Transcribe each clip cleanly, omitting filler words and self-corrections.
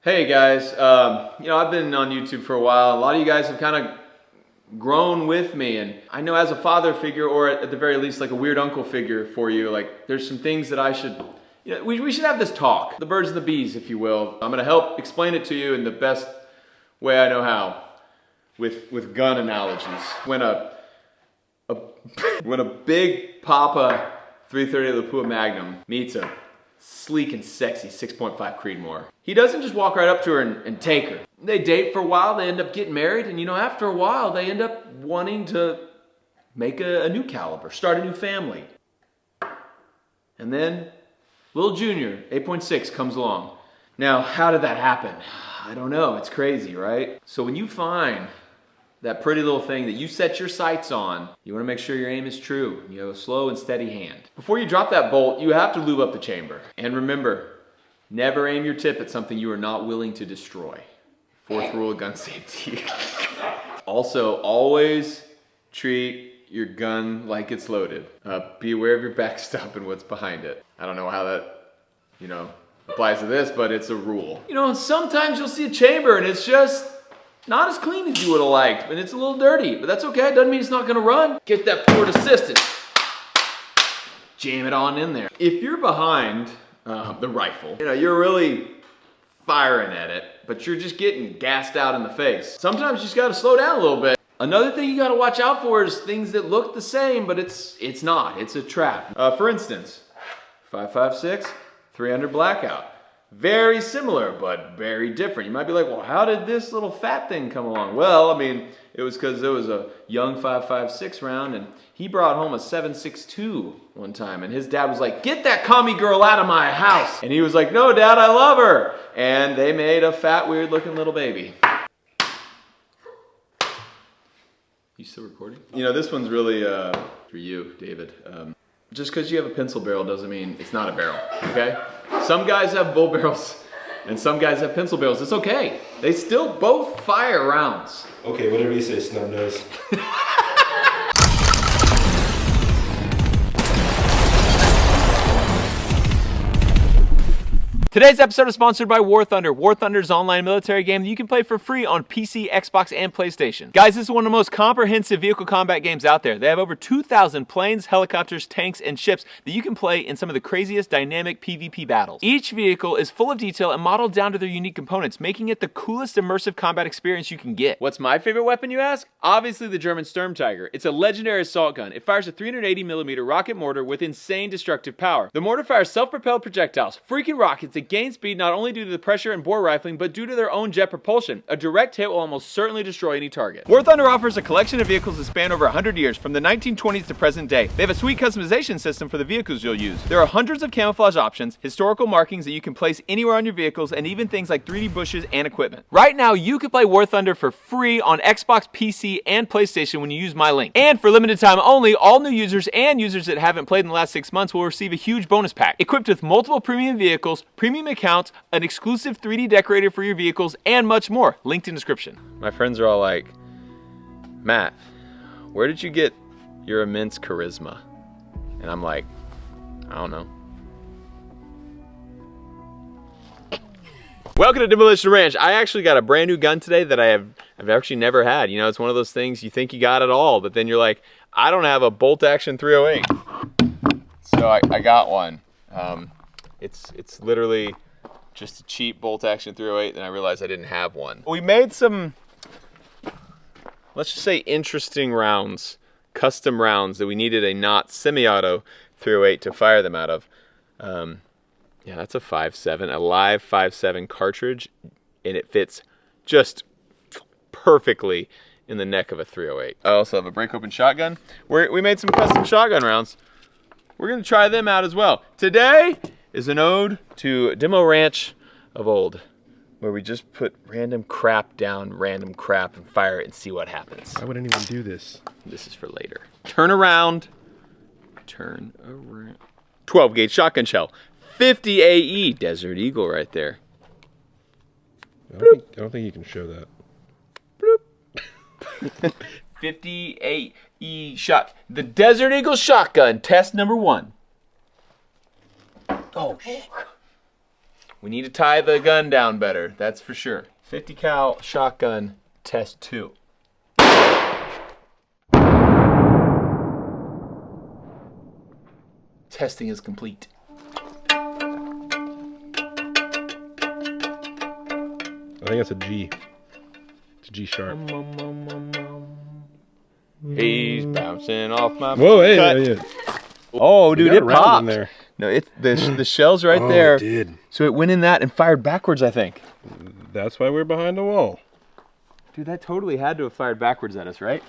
Hey guys, I've been on YouTube for a while. A lot of you guys have kind of grown with me, and I know as a father figure, or at the very least like a weird uncle figure for you, like there's some things that I should, we should have this talk. The birds and the bees, if you will. I'm gonna help explain it to you in the best way I know how, with gun analogies. When a big Papa 330 Lapua Magnum meets a sleek and sexy 6.5 Creedmoor, he doesn't just walk right up to her and take her. They date for a while, they end up getting married, and after a while they end up wanting to make a new caliber, start a new family. And then little Junior, 8.6, comes along. Now, how did that happen? I don't know, it's crazy, right? So when you find that pretty little thing that you set your sights on, you want to make sure your aim is true. You have a slow and steady hand. Before you drop that bolt, you have to lube up the chamber. And remember, never aim your tip at something you are not willing to destroy. Fourth rule of gun safety. Also, always treat your gun like it's loaded. Be aware of your backstop and what's behind it. I don't know how that, applies to this, but it's a rule. Sometimes you'll see a chamber and it's just not as clean as you would have liked, and it's a little dirty, but that's okay. It doesn't mean it's not gonna run. Get that forward assistance. Jam it on in there. If you're behind the rifle, you're really firing at it, but you're just getting gassed out in the face. Sometimes you just gotta slow down a little bit. Another thing you gotta watch out for is things that look the same, but it's not. It's a trap. For instance, 5.56, 300 blackout. Very similar, but very different. You might be like, well, how did this little fat thing come along? Well, it was because there was a young 5.56 round, and he brought home a 7.62 one time, and his dad was like, get that commie girl out of my house. And he was like, no, Dad, I love her. And they made a fat, weird-looking little baby. You still recording? This one's really for you, David. Just because you have a pencil barrel doesn't mean it's not a barrel, okay? Some guys have bull barrels and some guys have pencil barrels. It's okay. They still both fire rounds. Okay, whatever you say, snub nose. Today's episode is sponsored by War Thunder. War Thunder is an online military game that you can play for free on PC, Xbox, and PlayStation. Guys, this is one of the most comprehensive vehicle combat games out there. They have over 2,000 planes, helicopters, tanks, and ships that you can play in some of the craziest dynamic PvP battles. Each vehicle is full of detail and modeled down to their unique components, making it the coolest immersive combat experience you can get. What's my favorite weapon, you ask? Obviously the German Sturm Tiger. It's a legendary assault gun. It fires a 380mm rocket mortar with insane destructive power. The mortar fires self-propelled projectiles, freaking rockets that gain speed not only due to the pressure and bore rifling, but due to their own jet propulsion. A direct hit will almost certainly destroy any target. War Thunder offers a collection of vehicles that span over 100 years, from the 1920s to present day. They have a sweet customization system for the vehicles you'll use. There are hundreds of camouflage options, historical markings that you can place anywhere on your vehicles, and even things like 3D bushes and equipment. Right now, you can play War Thunder for free on Xbox, PC, and PlayStation when you use my link. And for limited time only, all new users and users that haven't played in the last 6 months will receive a huge bonus pack, equipped with multiple premium vehicles, premium accounts, an exclusive 3D decorator for your vehicles, and much more. Linked in description. My friends are all like, Matt, where did you get your immense charisma? And I'm like, I don't know. Welcome to Demolition Ranch. I actually got a brand new gun today that I've actually never had. It's one of those things you think you got it all, but then you're like, I don't have a bolt action 308. So I got one. It's literally just a cheap bolt action 308, and I realized I didn't have one. We made some, let's just say, interesting rounds, custom rounds that we needed a not semi-auto 308 to fire them out of. Yeah, that's a 5.7, a live 5.7 cartridge, and it fits just perfectly in the neck of a 308. I also have a break open shotgun. We made some custom shotgun rounds. We're gonna try them out as well. Today is an ode to Demo Ranch of old, where we just put random crap down, random crap, and fire it and see what happens. I wouldn't even do this. This is for later. Turn around. Turn around. 12 gauge shotgun shell. 50 AE. Desert Eagle right there. I don't think you can show that. Bloop. 50 AE shot. The Desert Eagle shotgun. Test number 1. Oh, shit. We need to tie the gun down better, that's for sure. 50 cal shotgun, test 2. Testing is complete. I think it's a G. It's a G sharp. He's bouncing off my Whoa, hey, cut. yeah. Oh, dude, it round in popped. there. No, it's the shell's right Oh, there. it did. So it went in that and fired backwards, I think. That's why we're behind the wall. Dude, that totally had to have fired backwards at us, right?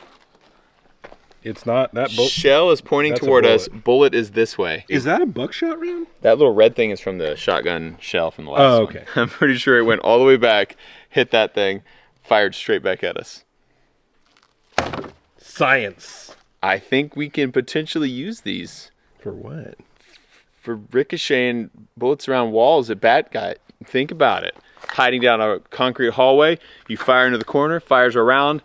It's not that bolt. Shell is pointing That's a toward us. bullet. Bullet is this way. Is that a buckshot round? That little red thing is from the shotgun shell from the last Oh, one. okay. I'm pretty sure it went all the way back, hit that thing, fired straight back at us. Science. I think we can potentially use these For what? for ricocheting bullets around walls at bad guy. Think about it. Hiding down a concrete hallway, you fire into the corner, fires around,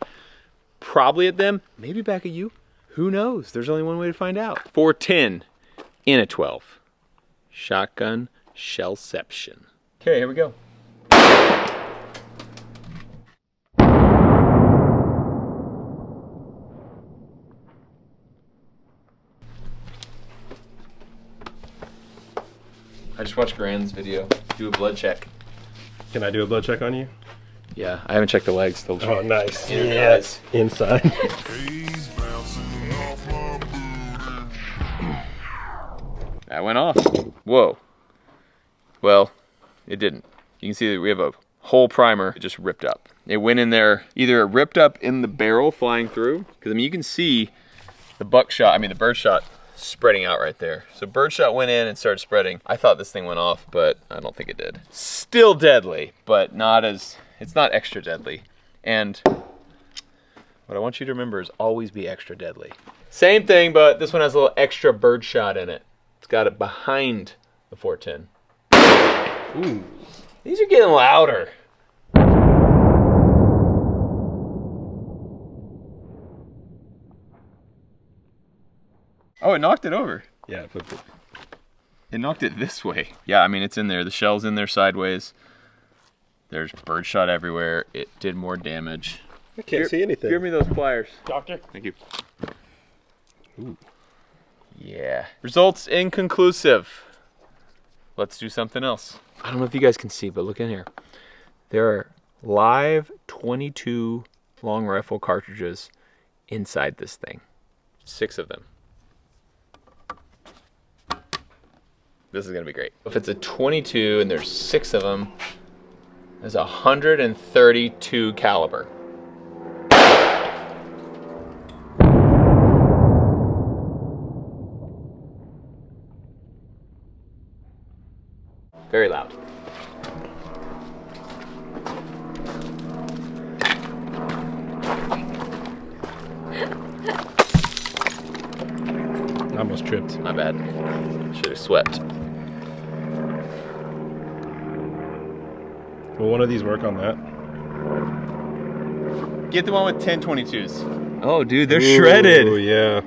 probably at them, maybe back at you. Who knows? There's only one way to find out. 410 in a 12. Shotgun shellception. Okay, here we go. I just watched Grand's video. Do a blood check. Can I do a blood check on you? Yeah, I haven't checked the legs still. Oh, nice. Yes. Inside. That went off. Whoa. Well, it didn't. You can see that we have a whole primer. It just ripped up. It went in there, either it ripped up in the barrel flying through, because I mean you can see the buckshot, the birdshot spreading out right there. So birdshot went in and started spreading. I thought this thing went off, but I don't think it did. Still deadly, but not as, it's not extra deadly. And what I want you to remember is always be extra deadly. Same thing, but this one has a little extra birdshot in it. It's got it behind the 410. Ooh, these are getting louder. Oh, it knocked it over. Yeah, flipped it. It knocked it this way. Yeah, I mean, it's in there. The shell's in there sideways. There's birdshot everywhere. It did more damage. I can't see anything. Give me those pliers. Doctor. Thank you. Ooh. Yeah. Results inconclusive. Let's do something else. I don't know if you guys can see, but look in here. There are live 22 long rifle cartridges inside this thing. 6 of them. This is gonna be great. If it's a 22 and there's 6 of them, there's 132 caliber. Very loud. I almost tripped. My bad. Should have swept. Will one of these work on that? Get the one with 1022s. Oh, dude, they're Oh, shredded. yeah.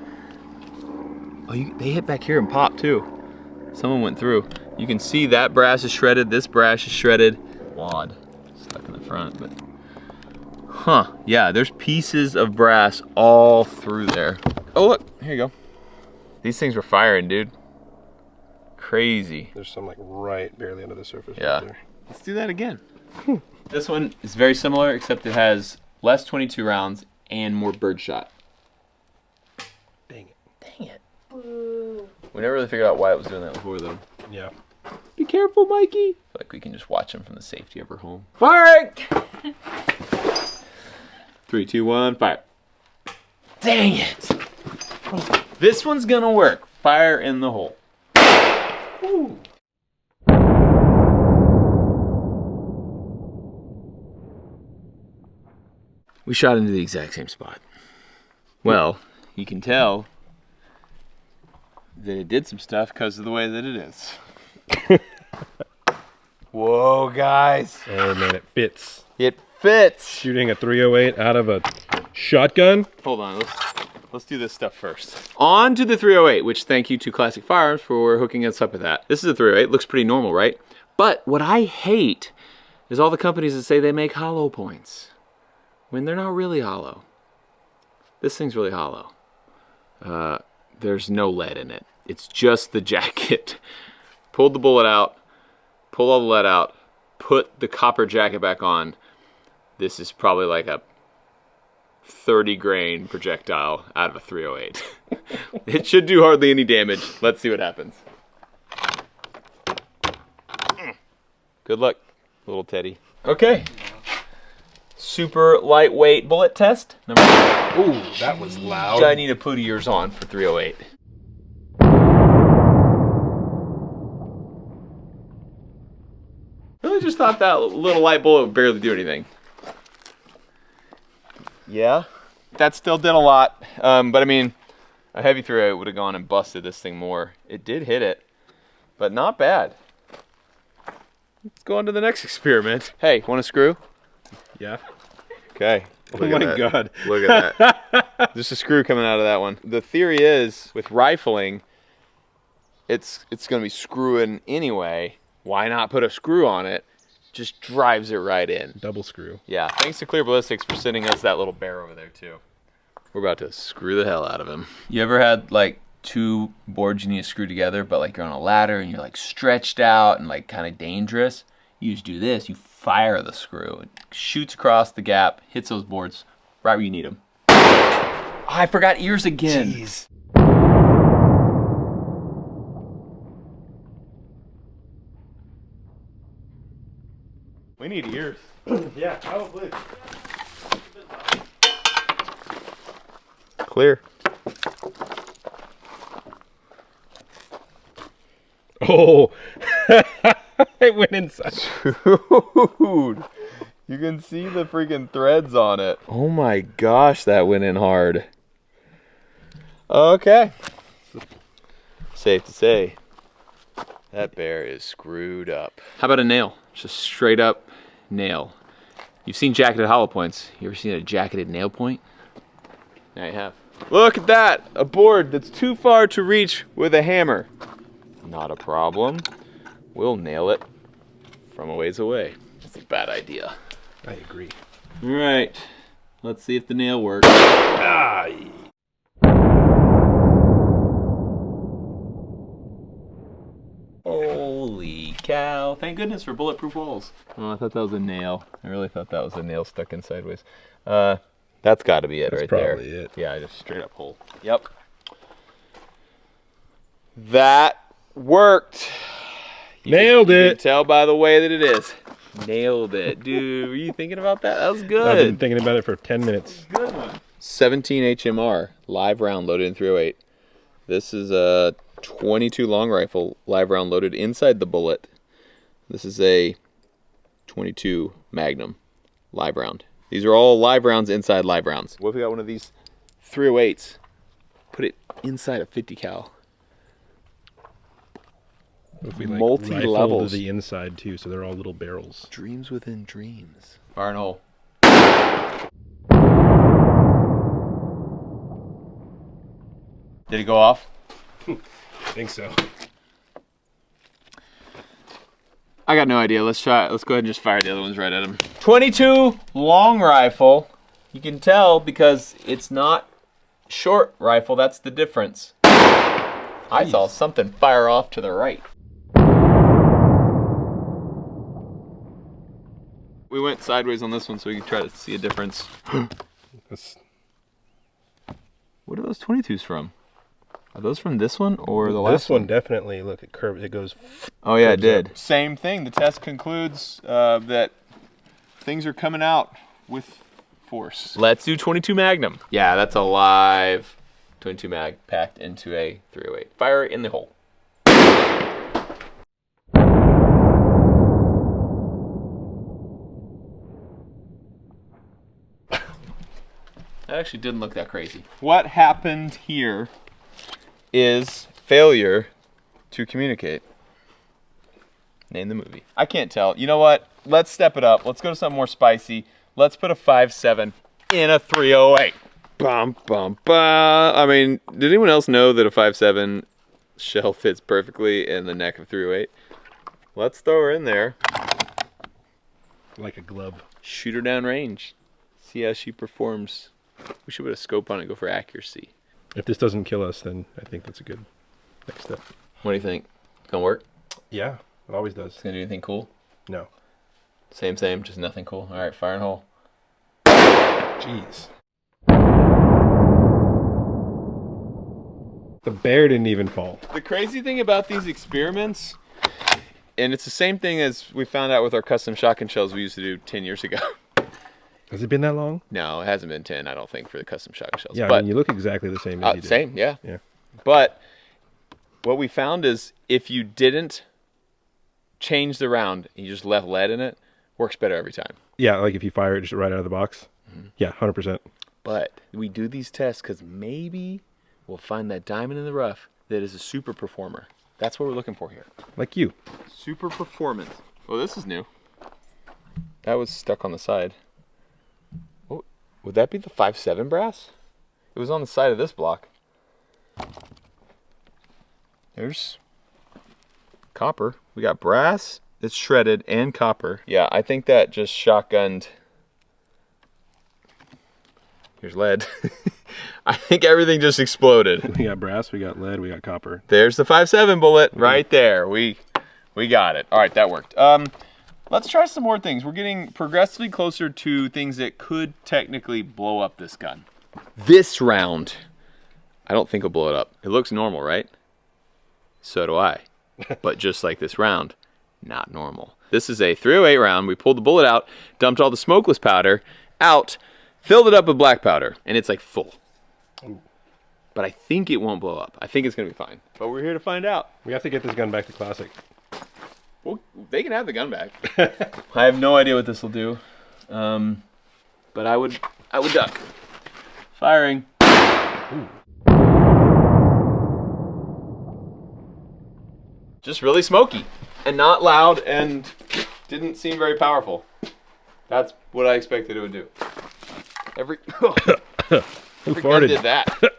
Oh, they hit back here and popped too. Someone went through. You can see that brass is shredded. This brass is shredded. Wad stuck in the front, but huh? Yeah, there's pieces of brass all through there. Oh look, here you go. These things were firing, dude. Crazy. There's some like right barely under the surface. Yeah. Right there. Let's do that again. This one is very similar, except it has less 22 rounds and more birdshot. Dang it. Dang it. We never really figured out why it was doing that before, though. Yeah. Be careful, Mikey. I feel like we can just watch him from the safety of our home. Fire! 3, 2, 1, fire. Dang it. This one's gonna work. Fire in the hole. Ooh. We shot into the exact same spot. Well, you can tell that it did some stuff because of the way that it is. Whoa, guys. Oh man, it fits. It fits. Shooting a 308 out of a shotgun. Hold on, let's do this stuff first. On to the 308, which thank you to Classic Firearms for hooking us up with that. This is a 308, looks pretty normal, right? But what I hate is all the companies that say they make hollow points when they're not really hollow. This thing's really hollow. There's no lead in it. It's just the jacket. Pulled the bullet out, pull all the lead out, put the copper jacket back on. This is probably like a 30 grain projectile out of a 308. It should do hardly any damage. Let's see what happens. Good luck, little Teddy. Okay. Super lightweight bullet test. Number 1. Ooh, that was loud. I need to put ears on for 308. Really just thought that little light bullet would barely do anything. Yeah, that still did a lot. But I mean, a heavy 308 would have gone and busted this thing more. It did hit it, but not bad. Let's go on to the next experiment. Hey, want a screw? Yeah. Okay. Oh my God. Look at that. There's a screw coming out of that one. The theory is, with rifling, it's going to be screwing anyway. Why not put a screw on it? Just drives it right in. Double screw. Yeah. Thanks to Clear Ballistics for sending us that little bear over there, too. We're about to screw the hell out of him. You ever had, like, 2 boards you need to screw together, but, like, you're on a ladder and you're, like, stretched out and, like, kind of dangerous? You just do this. You fire the screw. It shoots across the gap, hits those boards right where you need them. Oh, I forgot ears again. Jeez. We need ears. Yeah, probably. Clear. Oh, it went inside. Dude, you can see the freaking threads on it. Oh my gosh, that went in hard. Okay. Safe to say, that bear is screwed up. How about a nail? Just straight up nail. You've seen jacketed hollow points. You ever seen a jacketed nail point? Now you have. Look at that, a board that's too far to reach with a hammer. Not a problem. We'll nail it from a ways away. It's a bad idea. I agree. All right, let's see if the nail works. Ah. Holy cow. Thank goodness for bulletproof walls. Oh, I thought that was a nail. I really thought that was a nail stuck in sideways. That's got to be it. That's right there. probably it. Yeah, just straight up hole. Yep. That worked. Nailed You it. can tell by the way that it is. Nailed it. Dude, were you thinking about that? That was good. I've been thinking about it for 10 minutes. Good one. 17 HMR, live round loaded in 308. This is a 22 long rifle, live round loaded inside the bullet. This is a 22 Magnum, live round. These are all live rounds inside live rounds. What if we got one of these 308s? Put it inside a 50 cal. If we like Multi-levels. rifle to the inside too, so they're all little barrels. Dreams within dreams. Fire and hole. Did it go off? I think so. I got no idea. Let's try it. Let's go ahead and just fire the other ones right at him. 22 long rifle. You can tell because it's not short rifle. That's the difference. I saw something fire off to the right. We went sideways on this one so we could try to see a difference. That's... What are those 22s from? Are those from this one or the last one? This one definitely, look, it curves, it goes... Oh yeah, it curves did. up. Same thing. The test concludes that things are coming out with force. Let's do 22 Magnum. Yeah, that's a live 22 mag packed into a 308. Fire it in the hole. That actually didn't look that crazy. What happened here is failure to communicate. Name the movie. I can't tell. You know what? Let's step it up. Let's go to something more spicy. Let's put a 5.7 in a 308. Bum, bum, bum. I mean, did anyone else know that a 5.7 shell fits perfectly in the neck of 308? let's throw her in there. Like a glove. Shoot her down range. See how she performs. We should put a scope on it, go for accuracy. If this doesn't kill us, then I think that's a good next step. What do you think? Gonna work? Yeah, it always does. It's gonna do anything cool? No. Same, just nothing cool. All right, fire and hole. Jeez. The bear didn't even fall. The crazy thing about these experiments, and it's the same thing as we found out with our custom shotgun shells we used to do 10 years ago. Has it been that long? No, it hasn't been 10, I don't think, for the custom shotgun shells. Yeah, but, I mean, you look exactly the same as you did. Same, yeah. Yeah. But what we found is if you didn't change the round, and you just left lead in it, works better every time. Yeah, like if you fire it just right out of the box. Mm-hmm. Yeah, 100%. But we do these tests because maybe we'll find that diamond in the rough that is a super performer. That's what we're looking for here. Like you. Super performance. Oh, this is new. That was stuck on the side. Oh, would that be the 5.7 brass? It was on the side of this block. There's copper. We got brass. It's shredded and copper. Yeah, I think that just shotgunned. Here's lead. I think everything just exploded. We got brass, we got lead, we got copper. There's the 5.7 bullet right there. We got it. All right, that worked. Let's try some more things. We're getting progressively closer to things that could technically blow up this gun. This round, I don't think will blow it up. It looks normal, right? So do I. But just like this round, not normal. This is a .308 round. We pulled the bullet out, dumped all the smokeless powder out, filled it up with black powder, and it's like full. Ooh. But I think it won't blow up. I think it's gonna be fine. But we're here to find out. We have to get this gun back to classic. Well, they can have the gun back. I have no idea what this will do, but I would duck. Firing. Ooh. Just really smoky and not loud and didn't seem very powerful. That's what I expected it would do. Every gun did that.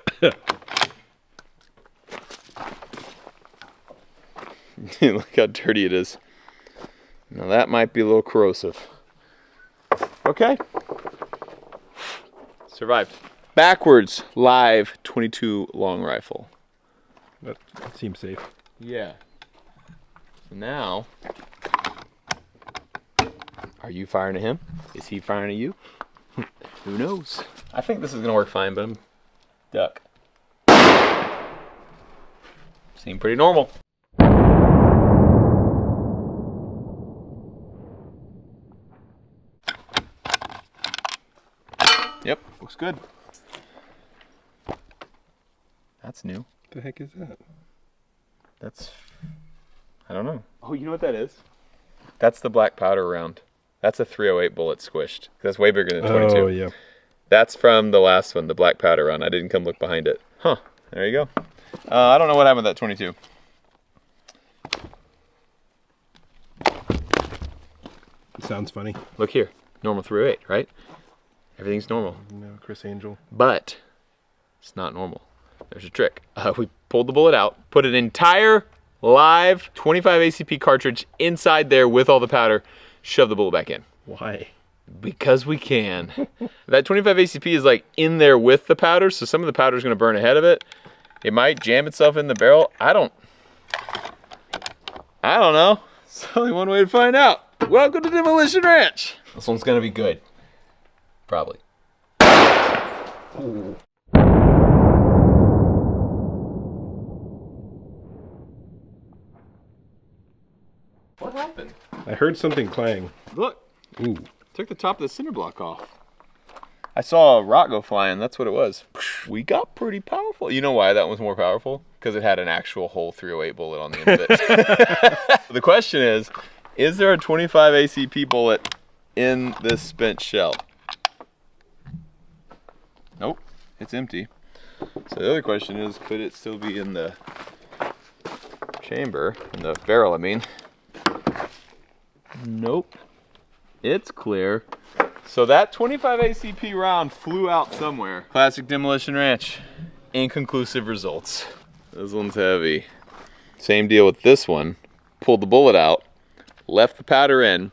Look how dirty it is. Now that might be a little corrosive. Okay. Survived. Backwards live 22 long rifle. That seems safe. Yeah. So now, are you firing at him? Is he firing at you? Who knows? I think this is gonna work fine, but I'm duck. Seem pretty normal. Yep, looks good. That's new. What the heck is that? That's, I don't know. Oh, you know what that is? That's the black powder round. That's a .308 bullet squished. That's way bigger than 22. Oh, yeah. That's from the last one, the black powder round. I didn't come look behind it. Huh, there you go. I don't know what happened with that 22. It sounds funny. Look here, normal .308, right? Everything's normal. No, Chris Angel. But it's not normal. There's a trick. We pulled the bullet out, put an entire live 25 ACP cartridge inside there with all the powder, shove the bullet back in. Why? Because we can. That 25 ACP is like in there with the powder, so some of the powder is going to burn ahead of it. It might jam itself in the barrel. I don't know. It's only one way to find out. Welcome to Demolition Ranch. This one's going to be good. Probably. Ooh. What happened? I heard something clang. Look. Ooh. Took the top of the cinder block off. I saw a rock go flying. That's what it was. We got pretty powerful. You know why that one's more powerful? Because it had an actual whole .308 bullet on the end of it. The question is there a 25 ACP bullet in this spent shell? Nope, it's empty. So the other question is, could it still be in the chamber, in the barrel, I mean? Nope, it's clear. So that 25 ACP round flew out somewhere. Classic Demolition Ranch, inconclusive results. This one's heavy. Same deal with this one. Pulled the bullet out, left the powder in,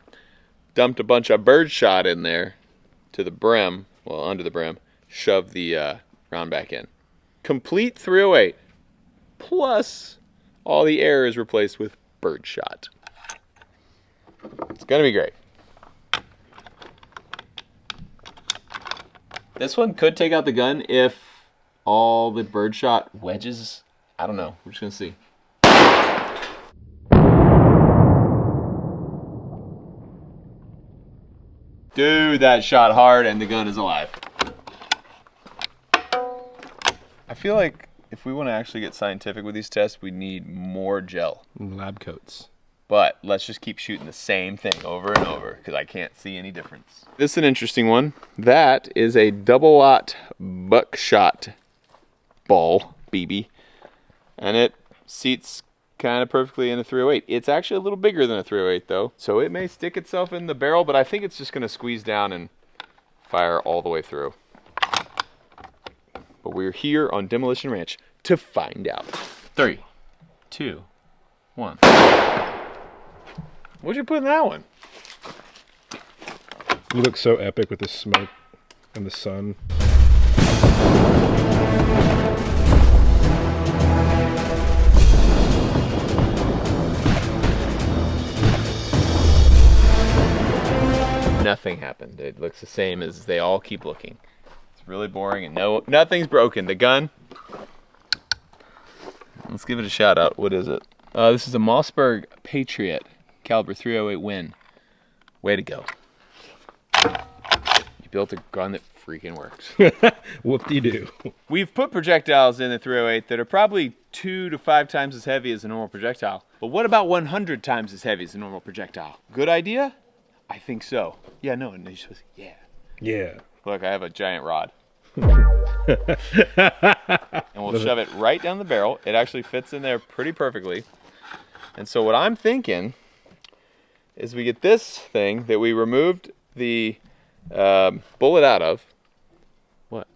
dumped a bunch of birdshot in there to the brim, well, under the brim, shoved the round back in. Complete 308, plus all the air is replaced with birdshot. It's gonna be great. This one could take out the gun if all the birdshot wedges. I don't know. We're just gonna see. Dude, that shot hard and the gun is alive. I feel like if we want to actually get scientific with these tests, we need more gel. Lab coats. But let's just keep shooting the same thing over and over because I can't see any difference. This is an interesting one. That is a double-aught buckshot ball, BB. And it seats kind of perfectly in a 308. It's actually a little bigger than a 308 though. So it may stick itself in the barrel, but I think it's just going to squeeze down and fire all the way through. But we're here on Demolition Ranch to find out. 3, 2, 1. What'd you put in that one? You look so epic with the smoke and the sun. Nothing happened. It looks the same as they all keep looking. It's really boring and nothing's broken. The gun. Let's give it a shout out. What is it? This is a Mossberg Patriot caliber 308 Win. Way to go. You built a gun that freaking works. Whoop-de-doo. We've put projectiles in the 308 that are probably 2 to 5 times as heavy as a normal projectile. But what about 100 times as heavy as a normal projectile? Good idea? I think so. Yeah, no, and you're supposed to, yeah. Yeah. Look, I have a giant rod. And we'll shove it right down the barrel. It actually fits in there pretty perfectly. And so what I'm thinking is we get this thing that we removed the bullet out of. What?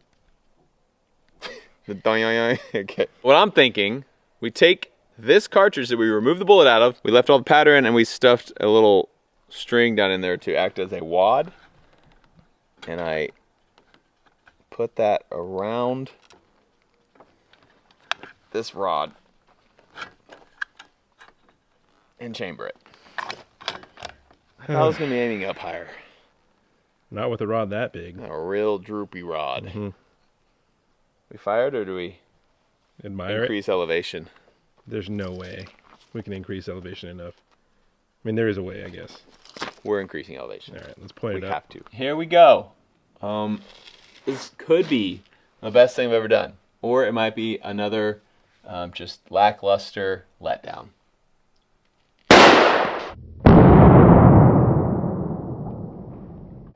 Okay. What I'm thinking, we take this cartridge that we removed the bullet out of, we left all the powder in, and we stuffed a little string down in there to act as a wad. And I put that around this rod and chamber it. I thought I was going to be aiming up higher. Not with a rod that big. A real droopy rod. Mm-hmm. We fired, or do we Admire increase elevation? There's no way we can increase elevation enough. I mean, there is a way, I guess. We're increasing elevation. All right, let's point it We up. have to. Here we go. This could be the best thing I've ever done. Or it might be another just lackluster letdown.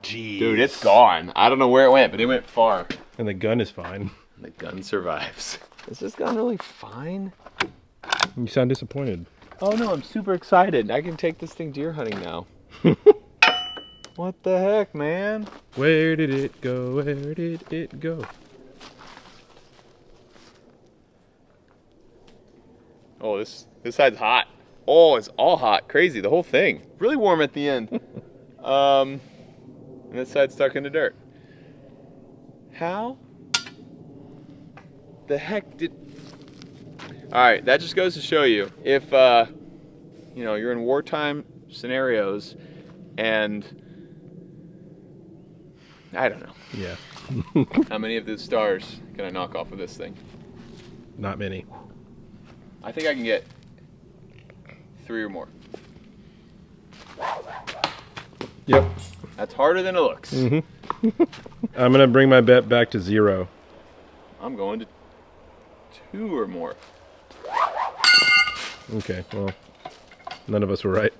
Jeez. Dude, it's gone. I don't know where it went, but it went far. And the gun is fine. The gun survives. Is this gun really fine? You sound disappointed. Oh no, I'm super excited. I can take this thing deer hunting now. What the heck, man? Where did it go? Where did it go? Oh, this side's hot. Oh, it's all hot. Crazy, the whole thing. Really warm at the end. And this side's stuck in the dirt. How the heck did... Alright, that just goes to show you, if you know, you're in wartime scenarios and I don't know. Yeah. How many of those stars can I knock off of this thing? Not many. I think I can get 3 or more. Yep. That's harder than it looks. Mm-hmm. I'm gonna bring my bet back to 0. I'm going to 2 or more. Okay, well, none of us were right.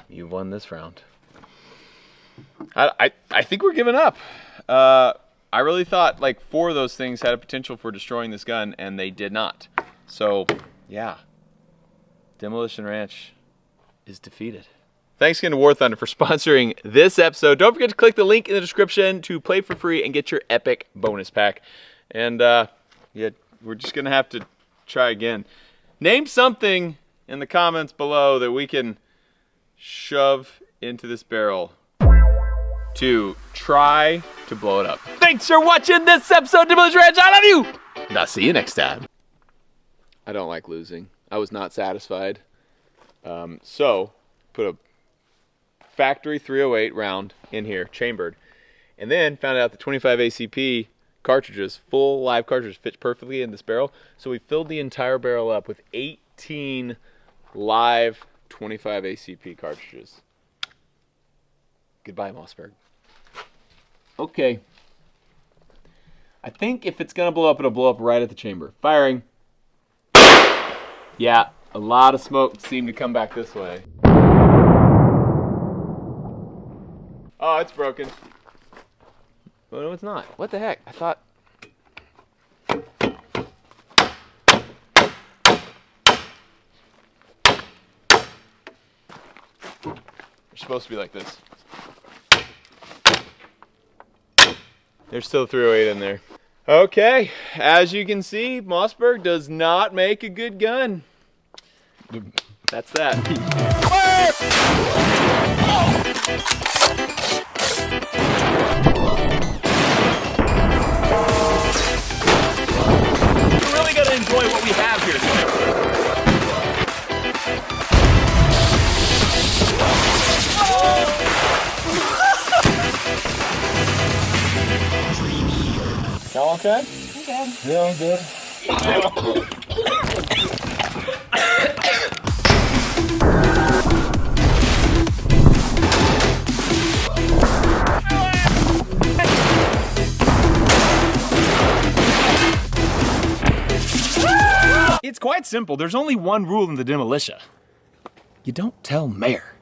You've won this round. I think we're giving up. I really thought like 4 of those things had a potential for destroying this gun, and they did not. So, yeah. Demolition Ranch is defeated. Thanks again to War Thunder for sponsoring this episode. Don't forget to click the link in the description to play for free and get your epic bonus pack. And yeah, we're just going to have to try again. Name something in the comments below that we can shove into this barrel to try to blow it up. Thanks for watching this episode of Demolition Ranch. I love you. And I'll see you next time. I don't like losing. I was not satisfied. So, put a factory 308 round in here, chambered, and then found out the 25 ACP cartridges, full live cartridges, fit perfectly in this barrel. So we filled the entire barrel up with 18 live 25 ACP cartridges. Goodbye, Mossberg. Okay. I think if it's gonna blow up, it'll blow up right at the chamber. Firing. Yeah, a lot of smoke seemed to come back this way. Oh, it's broken. Well, no, it's not. What the heck? I thought... They're supposed to be like this. There's still 308 in there. Okay, as you can see, Mossberg does not make a good gun. That's that. You really gotta enjoy what we have here today. Y'all okay? Okay. Yeah, I'm good. It's quite simple. There's only one rule in the Demolition. You don't tell Mayor.